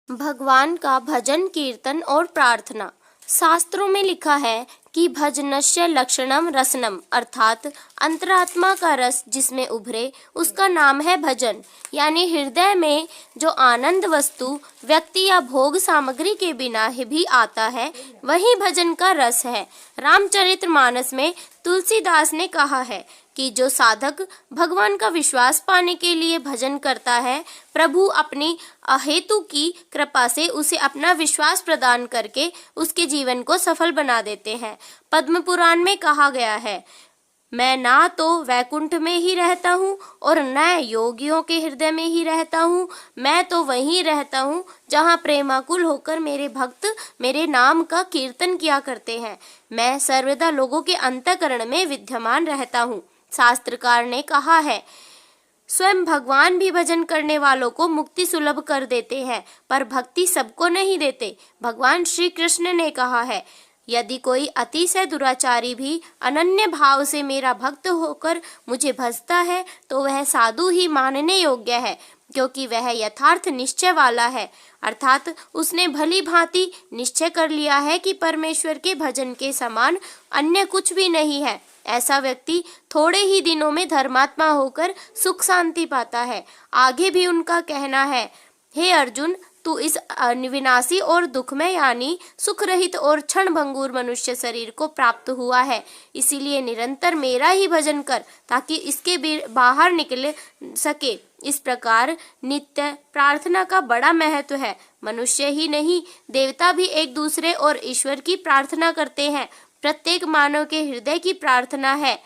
भगवान का भजन कीर्तन और प्रार्थना। शास्त्रों में लिखा है कि भजनस्य लक्षणम रसनम, अर्थात अंतरात्मा का रस जिसमें उभरे उसका नाम है भजन। यानी हृदय में जो आनंद वस्तु व्यक्ति या भोग सामग्री के बिना ही भी आता है वही भजन का रस है। रामचरितमानस में तुलसीदास ने कहा है कि जो साधक भगवान का विश्वास पाने के लिए भजन करता है, प्रभु अपनी अहेतु की कृपा से उसे अपना विश्वास प्रदान करके उसके जीवन को सफल बना देते हैं। पद्म पुराण में कहा गया है, मैं ना तो वैकुंठ में ही रहता हूँ और न योगियों के हृदय में ही रहता हूँ, मैं तो वहीं रहता हूँ जहाँ प्रेमाकुल होकर मेरे भक्त मेरे नाम का कीर्तन किया करते हैं। मैं सर्वदा लोगों के अंतःकरण में विद्यमान रहता हूँ। शास्त्रकार ने कहा है, स्वयं भगवान भी भजन करने वालों को मुक्ति सुलभ कर देते हैं, पर भक्ति सबको नहीं देते। भगवान श्री कृष्ण ने कहा है, यदि कोई अतिशय दुराचारी भी अनन्य भाव से मेरा भक्त होकर मुझे भजता है तो वह साधु ही मानने योग्य है, क्योंकि वह यथार्थ निश्चय वाला है। अर्थात उसने भली भांति निश्चय कर लिया है कि परमेश्वर के भजन के समान अन्य कुछ भी नहीं है। ऐसा व्यक्ति थोड़े ही दिनों में धर्मात्मा होकर सुख शांति पाता है। आगे भी उनका कहना है, हे अर्जुन, तू इस अविनाशी और दुखमय यानी सुख रहित और क्षण भंगुर मनुष्य शरीर को प्राप्त हुआ है, इसीलिए निरंतर मेरा ही भजन कर ताकि इसके बाहर निकल सके। इस प्रकार नित्य प्रार्थना का बड़ा महत्व है। मनुष्य ही नहीं, देवता भी एक दूसरे और ईश्वर की प्रार्थना करते हैं। प्रत्येक मानव के हृदय की प्रार्थना है,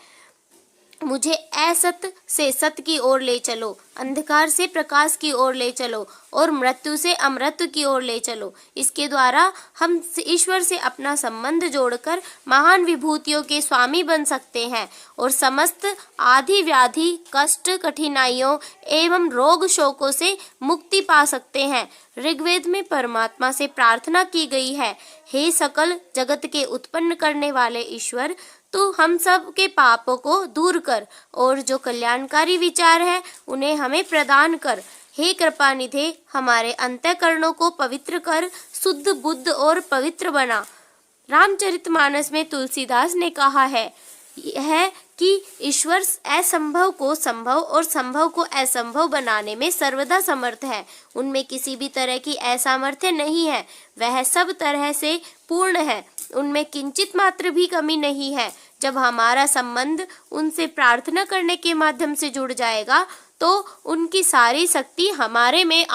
मुझे असत से सत्य की ओर ले चलो, अंधकार से प्रकाश की ओर ले चलो और मृत्यु से अमृत की ओर ले चलो। इसके द्वारा हम ईश्वर से अपना संबंध जोड़कर महान विभूतियों के स्वामी बन सकते हैं और समस्त आदि व्याधि कष्ट कठिनाइयों एवं रोग शोकों से मुक्ति पा सकते हैं। ऋग्वेद में परमात्मा से प्रार्थना की गई है, हे सकल जगत के उत्पन्न करने वाले ईश्वर, तो हम सब के पापों को दूर कर और जो कल्याणकारी विचार है उन्हें हमें प्रदान कर। हे कृपानिधे, हमारे अंतःकरणों को पवित्र कर, शुद्ध बुद्ध और पवित्र बना। रामचरितमानस में तुलसीदास ने कहा है यह कि ईश्वर असंभव को संभव और संभव को असंभव बनाने में सर्वदा समर्थ है। उनमें किसी भी तरह की असामर्थ्य नहीं है, वह सब तरह से पूर्ण है, उनमें किंचित मात्र भी कमी नहीं है। जब हमारा संबंध उनसे प्रार्थना करने के माध्यम से जुड़ जाएगा तो उनकी सारी शक्ति हमारे में